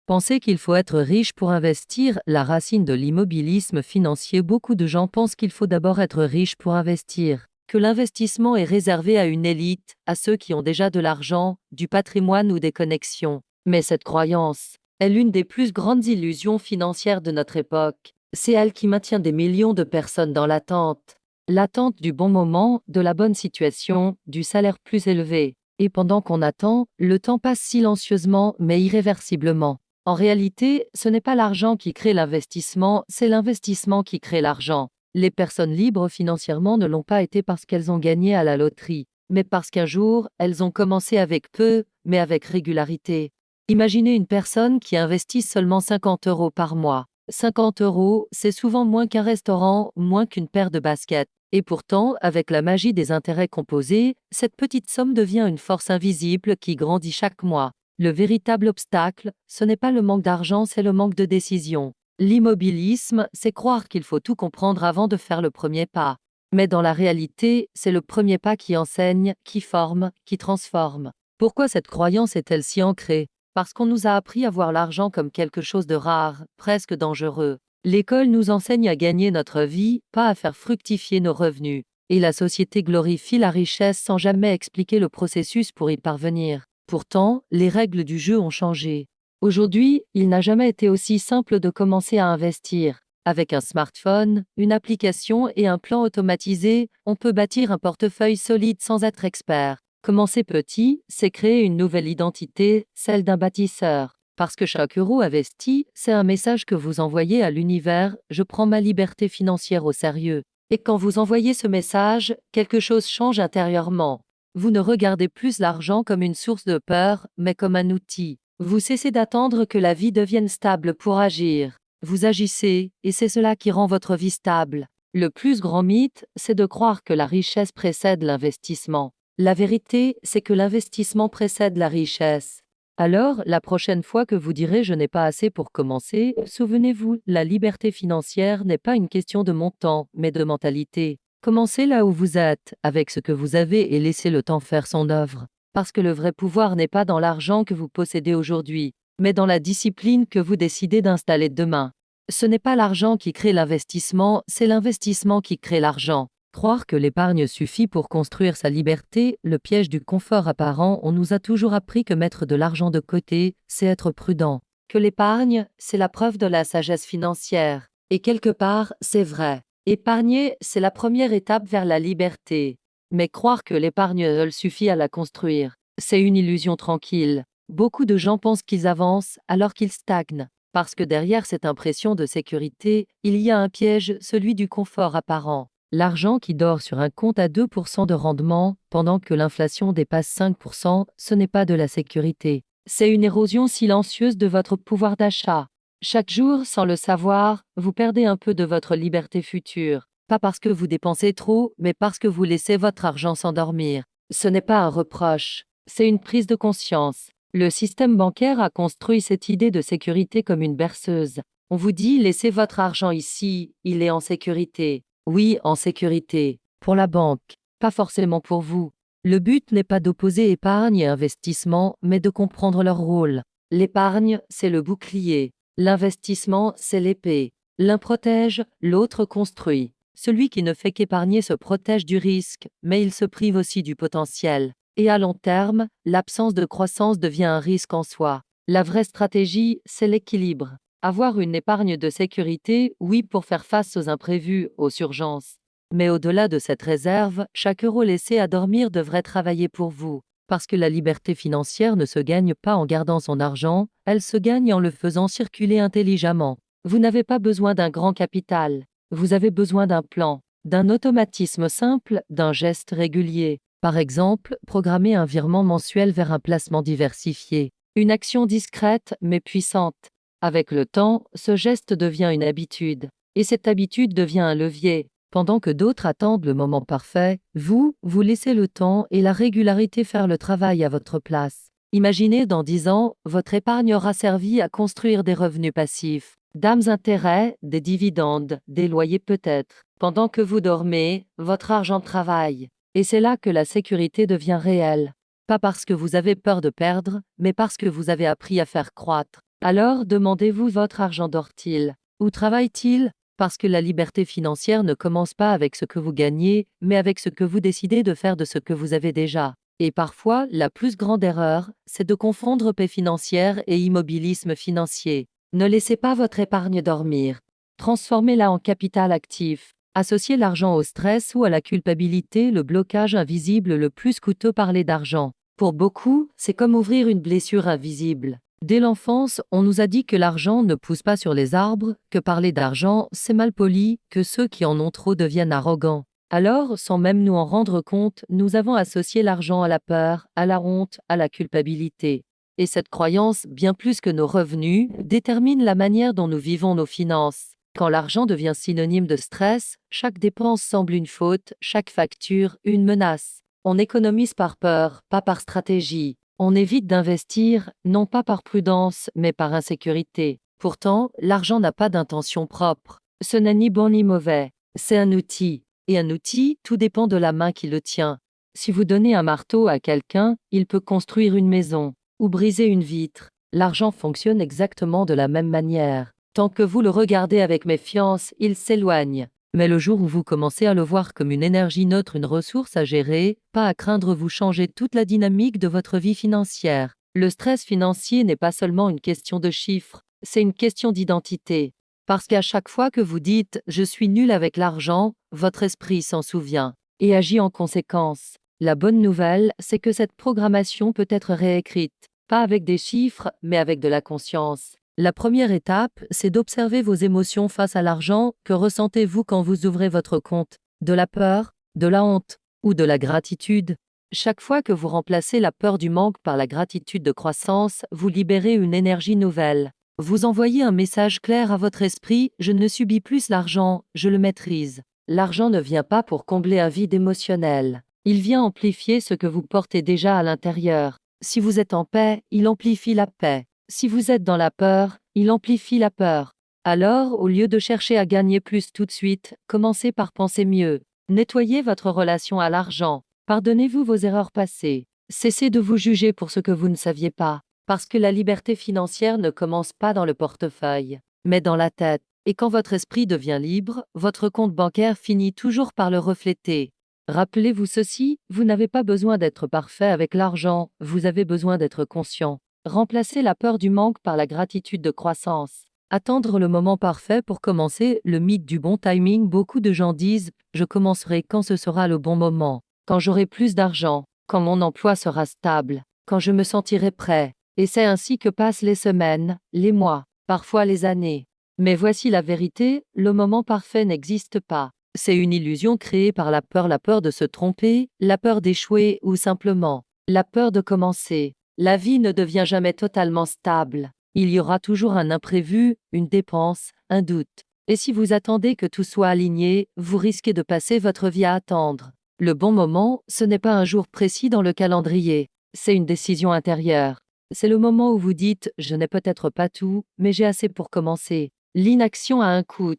Pensez qu'il faut être riche pour investir, la racine de l'immobilisme financier. Beaucoup de gens pensent qu'il faut d'abord être riche pour investir, que l'investissement est réservé à une élite, à ceux qui ont déjà de l'argent, du patrimoine ou des connexions. Mais cette croyance est l'une des plus grandes illusions financières de notre époque. C'est elle qui maintient des millions de personnes dans l'attente. L'attente du bon moment, de la bonne situation, du salaire plus élevé. Et pendant qu'on attend, le temps passe silencieusement mais irréversiblement. En réalité, ce n'est pas l'argent qui crée l'investissement, c'est l'investissement qui crée l'argent. Les personnes libres financièrement ne l'ont pas été parce qu'elles ont gagné à la loterie, mais parce qu'un jour, elles ont commencé avec peu, mais avec régularité. Imaginez une personne qui investit seulement 50 € par mois. 50 €, c'est souvent moins qu'un restaurant, moins qu'une paire de baskets. Et pourtant, avec la magie des intérêts composés, cette petite somme devient une force invisible qui grandit chaque mois. Le véritable obstacle, ce n'est pas le manque d'argent, c'est le manque de décision. L'immobilisme, c'est croire qu'il faut tout comprendre avant de faire le premier pas. Mais dans la réalité, c'est le premier pas qui enseigne, qui forme, qui transforme. Pourquoi cette croyance est-elle si ancrée? Parce qu'on nous a appris à voir l'argent comme quelque chose de rare, presque dangereux. L'école nous enseigne à gagner notre vie, pas à faire fructifier nos revenus. Et la société glorifie la richesse sans jamais expliquer le processus pour y parvenir. Pourtant, les règles du jeu ont changé. Aujourd'hui, il n'a jamais été aussi simple de commencer à investir. Avec un smartphone, une application et un plan automatisé, on peut bâtir un portefeuille solide sans être expert. Commencer petit, c'est créer une nouvelle identité, celle d'un bâtisseur. Parce que chaque euro investi, c'est un message que vous envoyez à l'univers, je prends ma liberté financière au sérieux. Et quand vous envoyez ce message, quelque chose change intérieurement. Vous ne regardez plus l'argent comme une source de peur, mais comme un outil. Vous cessez d'attendre que la vie devienne stable pour agir. Vous agissez, et c'est cela qui rend votre vie stable. Le plus grand mythe, c'est de croire que la richesse précède l'investissement. La vérité, c'est que l'investissement précède la richesse. Alors, la prochaine fois que vous direz je n'ai pas assez pour commencer, souvenez-vous, la liberté financière n'est pas une question de montant, mais de mentalité. Commencez là où vous êtes, avec ce que vous avez et laissez le temps faire son œuvre. Parce que le vrai pouvoir n'est pas dans l'argent que vous possédez aujourd'hui, mais dans la discipline que vous décidez d'installer demain. Ce n'est pas l'argent qui crée l'investissement, c'est l'investissement qui crée l'argent. Croire que l'épargne suffit pour construire sa liberté, le piège du confort apparent, on nous a toujours appris que mettre de l'argent de côté, c'est être prudent. Que l'épargne, c'est la preuve de la sagesse financière. Et quelque part, c'est vrai. Épargner, c'est la première étape vers la liberté. Mais croire que l'épargne seule suffit à la construire, c'est une illusion tranquille. Beaucoup de gens pensent qu'ils avancent alors qu'ils stagnent. Parce que derrière cette impression de sécurité, il y a un piège, celui du confort apparent. L'argent qui dort sur un compte à 2% de rendement, pendant que l'inflation dépasse 5%, ce n'est pas de la sécurité. C'est une érosion silencieuse de votre pouvoir d'achat. Chaque jour, sans le savoir, vous perdez un peu de votre liberté future. Pas parce que vous dépensez trop, mais parce que vous laissez votre argent s'endormir. Ce n'est pas un reproche, c'est une prise de conscience. Le système bancaire a construit cette idée de sécurité comme une berceuse. On vous dit laissez votre argent ici, il est en sécurité. Oui, en sécurité. Pour la banque, pas forcément pour vous. Le but n'est pas d'opposer épargne et investissement, mais de comprendre leur rôle. L'épargne, c'est le bouclier. L'investissement, c'est l'épée. L'un protège, l'autre construit. Celui qui ne fait qu'épargner se protège du risque, mais il se prive aussi du potentiel. Et à long terme, l'absence de croissance devient un risque en soi. La vraie stratégie, c'est l'équilibre. Avoir une épargne de sécurité, oui, pour faire face aux imprévus, aux urgences. Mais au-delà de cette réserve, chaque euro laissé à dormir devrait travailler pour vous. Parce que la liberté financière ne se gagne pas en gardant son argent, elle se gagne en le faisant circuler intelligemment. Vous n'avez pas besoin d'un grand capital. Vous avez besoin d'un plan, d'un automatisme simple, d'un geste régulier. Par exemple, programmer un virement mensuel vers un placement diversifié. Une action discrète mais puissante. Avec le temps, ce geste devient une habitude. Et cette habitude devient un levier. Pendant que d'autres attendent le moment parfait, vous laissez le temps et la régularité faire le travail à votre place. Imaginez dans 10 ans, votre épargne aura servi à construire des revenus passifs, d'intérêts, des dividendes, des loyers peut-être. Pendant que vous dormez, votre argent travaille. Et c'est là que la sécurité devient réelle. Pas parce que vous avez peur de perdre, mais parce que vous avez appris à faire croître. Alors demandez-vous, votre argent dort-il? Où travaille-t-il? Parce que la liberté financière ne commence pas avec ce que vous gagnez, mais avec ce que vous décidez de faire de ce que vous avez déjà. Et parfois, la plus grande erreur, c'est de confondre paix financière et immobilisme financier. Ne laissez pas votre épargne dormir. Transformez-la en capital actif. Associez l'argent au stress ou à la culpabilité, le blocage invisible le plus coûteux. Parler d'argent. Pour beaucoup, c'est comme ouvrir une blessure invisible. Dès l'enfance, on nous a dit que l'argent ne pousse pas sur les arbres, que parler d'argent, c'est mal poli, que ceux qui en ont trop deviennent arrogants. Alors, sans même nous en rendre compte, nous avons associé l'argent à la peur, à la honte, à la culpabilité. Et cette croyance, bien plus que nos revenus, détermine la manière dont nous vivons nos finances. Quand l'argent devient synonyme de stress, chaque dépense semble une faute, chaque facture, une menace. On économise par peur, pas par stratégie. On évite d'investir, non pas par prudence, mais par insécurité. Pourtant, l'argent n'a pas d'intention propre. Ce n'est ni bon ni mauvais. C'est un outil. Et un outil, tout dépend de la main qui le tient. Si vous donnez un marteau à quelqu'un, il peut construire une maison ou briser une vitre. L'argent fonctionne exactement de la même manière. Tant que vous le regardez avec méfiance, il s'éloigne. Mais le jour où vous commencez à le voir comme une énergie neutre, une ressource à gérer, pas à craindre, vous changez toute la dynamique de votre vie financière. Le stress financier n'est pas seulement une question de chiffres, c'est une question d'identité. Parce qu'à chaque fois que vous dites « je suis nul avec l'argent », votre esprit s'en souvient et agit en conséquence. La bonne nouvelle, c'est que cette programmation peut être réécrite, pas avec des chiffres, mais avec de la conscience. La première étape, c'est d'observer vos émotions face à l'argent. Que ressentez-vous quand vous ouvrez votre compte? De la peur, de la honte ou de la gratitude? Chaque fois que vous remplacez la peur du manque par la gratitude de croissance, vous libérez une énergie nouvelle. Vous envoyez un message clair à votre esprit: je ne subis plus l'argent, je le maîtrise. L'argent ne vient pas pour combler un vide émotionnel. Il vient amplifier ce que vous portez déjà à l'intérieur. Si vous êtes en paix, il amplifie la paix. Si vous êtes dans la peur, il amplifie la peur. Alors, au lieu de chercher à gagner plus tout de suite, commencez par penser mieux. Nettoyez votre relation à l'argent. Pardonnez-vous vos erreurs passées. Cessez de vous juger pour ce que vous ne saviez pas. Parce que la liberté financière ne commence pas dans le portefeuille, mais dans la tête. Et quand votre esprit devient libre, votre compte bancaire finit toujours par le refléter. Rappelez-vous ceci, vous n'avez pas besoin d'être parfait avec l'argent, vous avez besoin d'être conscient. Remplacez la peur du manque par la gratitude de croissance. Attendre le moment parfait pour commencer, le mythe du bon timing. Beaucoup de gens disent « je commencerai quand ce sera le bon moment, quand j'aurai plus d'argent, quand mon emploi sera stable, quand je me sentirai prêt ». Et c'est ainsi que passent les semaines, les mois, parfois les années. Mais voici la vérité, le moment parfait n'existe pas. C'est une illusion créée par la peur de se tromper, la peur d'échouer ou simplement la peur de commencer. La vie ne devient jamais totalement stable. Il y aura toujours un imprévu, une dépense, un doute. Et si vous attendez que tout soit aligné, vous risquez de passer votre vie à attendre. Le bon moment, ce n'est pas un jour précis dans le calendrier. C'est une décision intérieure. C'est le moment où vous dites « je n'ai peut-être pas tout, mais j'ai assez pour commencer ». L'inaction a un coût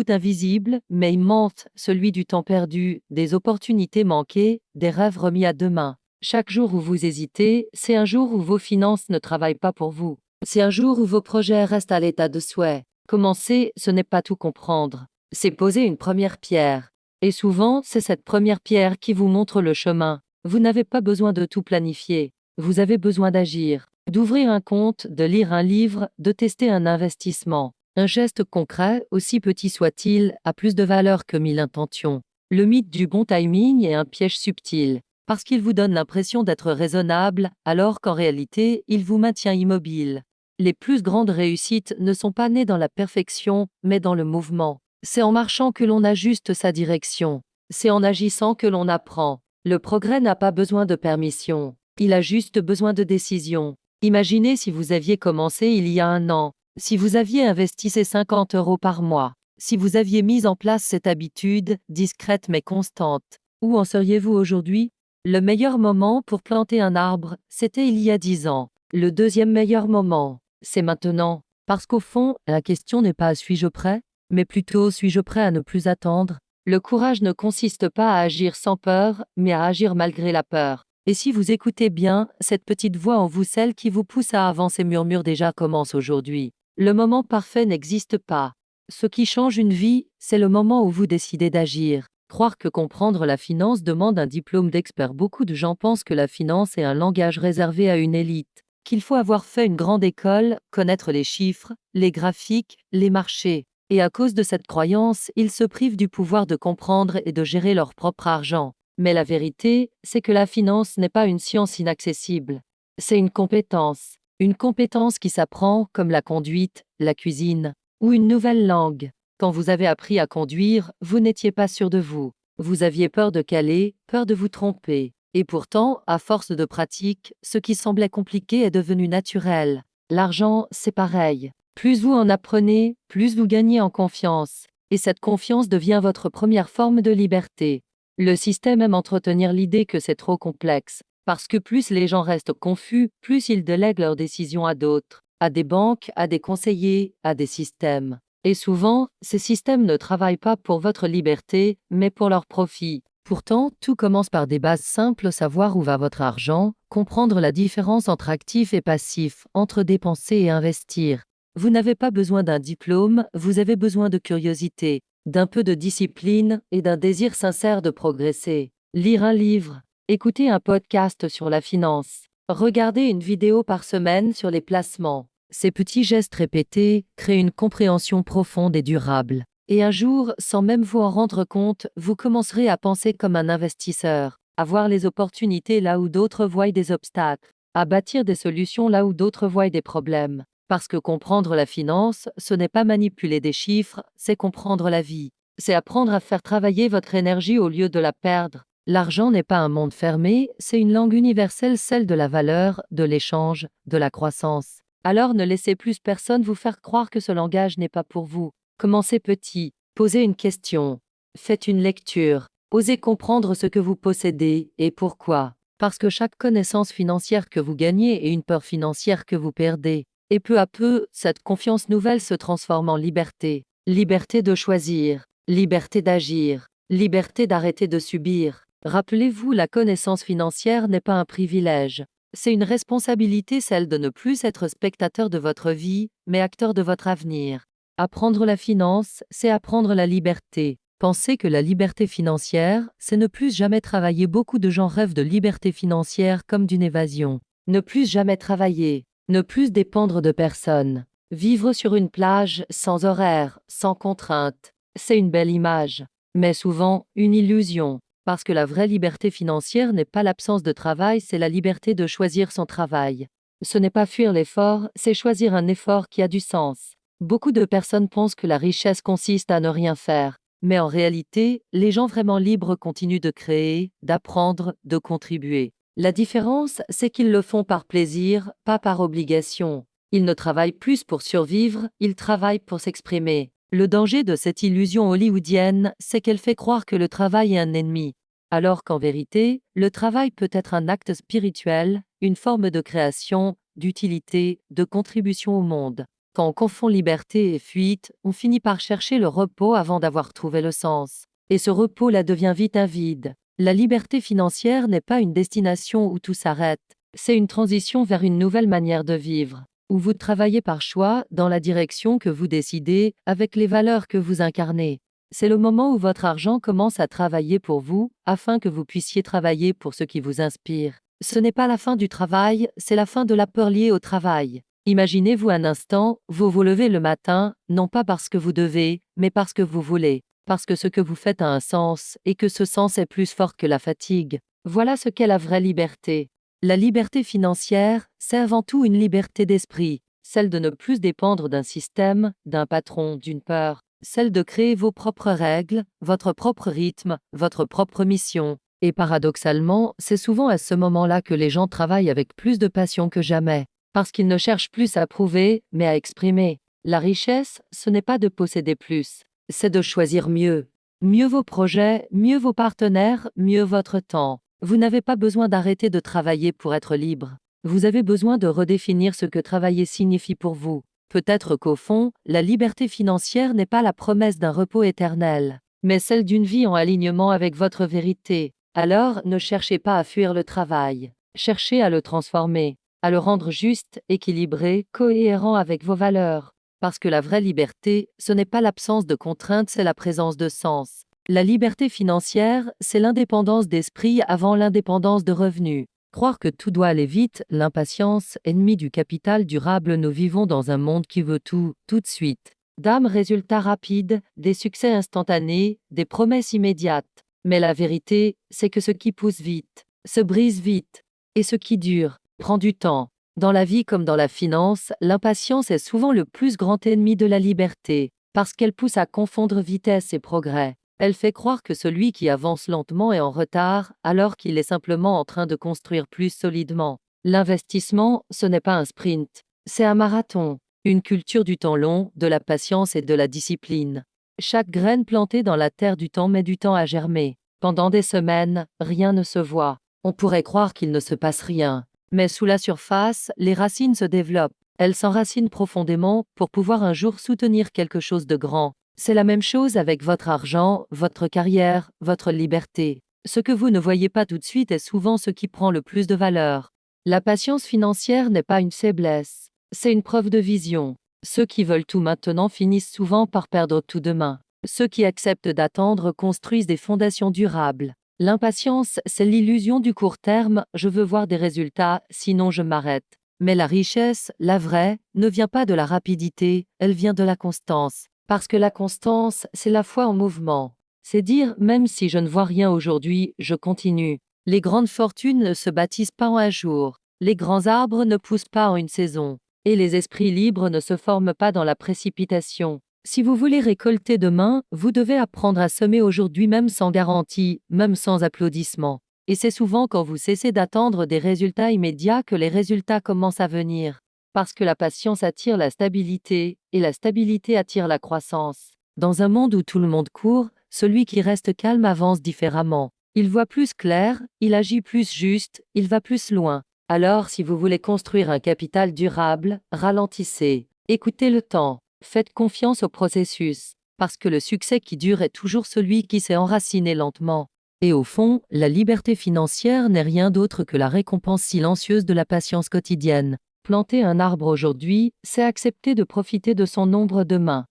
invisible, mais immense, celui du temps perdu, des opportunités manquées, des rêves remis à demain. Chaque jour où vous hésitez, c'est un jour où vos finances ne travaillent pas pour vous. C'est un jour où vos projets restent à l'état de souhait. Commencer, ce n'est pas tout comprendre. C'est poser une première pierre. Et souvent, c'est cette première pierre qui vous montre le chemin. Vous n'avez pas besoin de tout planifier. Vous avez besoin d'agir, d'ouvrir un compte, de lire un livre, de tester un investissement. Un geste concret, aussi petit soit-il, a plus de valeur que 1000 intentions. Le mythe du bon timing est un piège subtil, parce qu'il vous donne l'impression d'être raisonnable, alors qu'en réalité, il vous maintient immobile. Les plus grandes réussites ne sont pas nées dans la perfection, mais dans le mouvement. C'est en marchant que l'on ajuste sa direction. C'est en agissant que l'on apprend. Le progrès n'a pas besoin de permission. Il a juste besoin de décision. Imaginez si vous aviez commencé il y a un an, si vous aviez investi ces 50 € par mois, si vous aviez mis en place cette habitude, discrète mais constante. Où en seriez-vous aujourd'hui? Le meilleur moment pour planter un arbre, c'était il y a 10 ans. Le deuxième meilleur moment, c'est maintenant. Parce qu'au fond, la question n'est pas suis-je prêt, mais plutôt suis-je prêt à ne plus attendre? Le courage ne consiste pas à agir sans peur, mais à agir malgré la peur. Et si vous écoutez bien, cette petite voix en vous, celle qui vous pousse à avancer, murmure déjà commence aujourd'hui. Le moment parfait n'existe pas. Ce qui change une vie, c'est le moment où vous décidez d'agir. Croire que comprendre la finance demande un diplôme d'expert. Beaucoup de gens pensent que la finance est un langage réservé à une élite, qu'il faut avoir fait une grande école, connaître les chiffres, les graphiques, les marchés. Et à cause de cette croyance, ils se privent du pouvoir de comprendre et de gérer leur propre argent. Mais la vérité, c'est que la finance n'est pas une science inaccessible. C'est une compétence qui s'apprend comme la conduite, la cuisine ou une nouvelle langue. Quand vous avez appris à conduire, vous n'étiez pas sûr de vous. Vous aviez peur de caler, peur de vous tromper. Et pourtant, à force de pratique, ce qui semblait compliqué est devenu naturel. L'argent, c'est pareil. Plus vous en apprenez, plus vous gagnez en confiance. Et cette confiance devient votre première forme de liberté. Le système aime entretenir l'idée que c'est trop complexe, parce que plus les gens restent confus, plus ils délèguent leurs décisions à d'autres, à des banques, à des conseillers, à des systèmes. Et souvent, ces systèmes ne travaillent pas pour votre liberté, mais pour leur profit. Pourtant, tout commence par des bases simples: savoir où va votre argent, comprendre la différence entre actif et passif, entre dépenser et investir. Vous n'avez pas besoin d'un diplôme, vous avez besoin de curiosité, d'un peu de discipline et d'un désir sincère de progresser. Lire un livre, écouter un podcast sur la finance, regarder une vidéo par semaine sur les placements. Ces petits gestes répétés créent une compréhension profonde et durable. Et un jour, sans même vous en rendre compte, vous commencerez à penser comme un investisseur, à voir les opportunités là où d'autres voient des obstacles, à bâtir des solutions là où d'autres voient des problèmes. Parce que comprendre la finance, ce n'est pas manipuler des chiffres, c'est comprendre la vie. C'est apprendre à faire travailler votre énergie au lieu de la perdre. L'argent n'est pas un monde fermé, c'est une langue universelle, celle de la valeur, de l'échange, de la croissance. Alors ne laissez plus personne vous faire croire que ce langage n'est pas pour vous. Commencez petit, posez une question, faites une lecture, osez comprendre ce que vous possédez et pourquoi. Parce que chaque connaissance financière que vous gagnez est une peur financière que vous perdez. Et peu à peu, cette confiance nouvelle se transforme en liberté. Liberté de choisir, liberté d'agir, liberté d'arrêter de subir. Rappelez-vous, la connaissance financière n'est pas un privilège. C'est une responsabilité, celle de ne plus être spectateur de votre vie, mais acteur de votre avenir. Apprendre la finance, c'est apprendre la liberté. Pensez que la liberté financière, c'est ne plus jamais travailler. Beaucoup de gens rêvent de liberté financière comme d'une évasion. Ne plus jamais travailler. Ne plus dépendre de personne. Vivre sur une plage, sans horaire, sans contrainte. C'est une belle image, mais souvent une illusion. Parce que la vraie liberté financière n'est pas l'absence de travail, c'est la liberté de choisir son travail. Ce n'est pas fuir l'effort, c'est choisir un effort qui a du sens. Beaucoup de personnes pensent que la richesse consiste à ne rien faire. Mais en réalité, les gens vraiment libres continuent de créer, d'apprendre, de contribuer. La différence, c'est qu'ils le font par plaisir, pas par obligation. Ils ne travaillent plus pour survivre, ils travaillent pour s'exprimer. Le danger de cette illusion hollywoodienne, c'est qu'elle fait croire que le travail est un ennemi. Alors qu'en vérité, le travail peut être un acte spirituel, une forme de création, d'utilité, de contribution au monde. Quand on confond liberté et fuite, on finit par chercher le repos avant d'avoir trouvé le sens. Et ce repos-là devient vite un vide. La liberté financière n'est pas une destination où tout s'arrête, c'est une transition vers une nouvelle manière de vivre, où vous travaillez par choix, dans la direction que vous décidez, avec les valeurs que vous incarnez. C'est le moment où votre argent commence à travailler pour vous, afin que vous puissiez travailler pour ce qui vous inspire. Ce n'est pas la fin du travail, c'est la fin de la peur liée au travail. Imaginez-vous un instant, vous vous levez le matin, non pas parce que vous devez, mais parce que vous voulez. Parce que ce que vous faites a un sens, et que ce sens est plus fort que la fatigue. Voilà ce qu'est la vraie liberté. La liberté financière, c'est avant tout une liberté d'esprit, celle de ne plus dépendre d'un système, d'un patron, d'une peur, celle de créer vos propres règles, votre propre rythme, votre propre mission. Et paradoxalement, c'est souvent à ce moment-là que les gens travaillent avec plus de passion que jamais, parce qu'ils ne cherchent plus à prouver, mais à exprimer. La richesse, ce n'est pas de posséder plus, c'est de choisir mieux. Mieux vos projets, mieux vos partenaires, mieux votre temps. Vous n'avez pas besoin d'arrêter de travailler pour être libre. Vous avez besoin de redéfinir ce que travailler signifie pour vous. Peut-être qu'au fond, la liberté financière n'est pas la promesse d'un repos éternel, mais celle d'une vie en alignement avec votre vérité. Alors, ne cherchez pas à fuir le travail. Cherchez à le transformer, à le rendre juste, équilibré, cohérent avec vos valeurs. Parce que la vraie liberté, ce n'est pas l'absence de contraintes, c'est la présence de sens. La liberté financière, c'est l'indépendance d'esprit avant l'indépendance de revenus. Croire que tout doit aller vite, l'impatience, ennemie du capital durable, nous vivons dans un monde qui veut tout de suite. Résultats rapides, des succès instantanés, des promesses immédiates. Mais la vérité, c'est que ce qui pousse vite, se brise vite, et ce qui dure, prend du temps. Dans la vie comme dans la finance, l'impatience est souvent le plus grand ennemi de la liberté, parce qu'elle pousse à confondre vitesse et progrès. Elle fait croire que celui qui avance lentement est en retard, alors qu'il est simplement en train de construire plus solidement. L'investissement, ce n'est pas un sprint, c'est un marathon, une culture du temps long, de la patience et de la discipline. Chaque graine plantée dans la terre du temps met du temps à germer. Pendant des semaines, rien ne se voit. On pourrait croire qu'il ne se passe rien. Mais sous la surface, les racines se développent. Elles s'enracinent profondément pour pouvoir un jour soutenir quelque chose de grand. C'est la même chose avec votre argent, votre carrière, votre liberté. Ce que vous ne voyez pas tout de suite est souvent ce qui prend le plus de valeur. La patience financière n'est pas une faiblesse, c'est une preuve de vision. Ceux qui veulent tout maintenant finissent souvent par perdre tout demain. Ceux qui acceptent d'attendre construisent des fondations durables. L'impatience, c'est l'illusion du court terme, je veux voir des résultats, sinon je m'arrête. Mais la richesse, la vraie, ne vient pas de la rapidité, elle vient de la constance. Parce que la constance, c'est la foi en mouvement. C'est dire, même si je ne vois rien aujourd'hui, je continue. Les grandes fortunes ne se bâtissent pas en un jour. Les grands arbres ne poussent pas en une saison. Et les esprits libres ne se forment pas dans la précipitation. Si vous voulez récolter demain, vous devez apprendre à semer aujourd'hui même sans garantie, même sans applaudissements. Et c'est souvent quand vous cessez d'attendre des résultats immédiats que les résultats commencent à venir. Parce que la patience attire la stabilité, et la stabilité attire la croissance. Dans un monde où tout le monde court, celui qui reste calme avance différemment. Il voit plus clair, il agit plus juste, il va plus loin. Alors si vous voulez construire un capital durable, ralentissez, écoutez le temps. Faites confiance au processus, parce que le succès qui dure est toujours celui qui s'est enraciné lentement. Et au fond, la liberté financière n'est rien d'autre que la récompense silencieuse de la patience quotidienne. Planter un arbre aujourd'hui, c'est accepter de profiter de son ombre demain.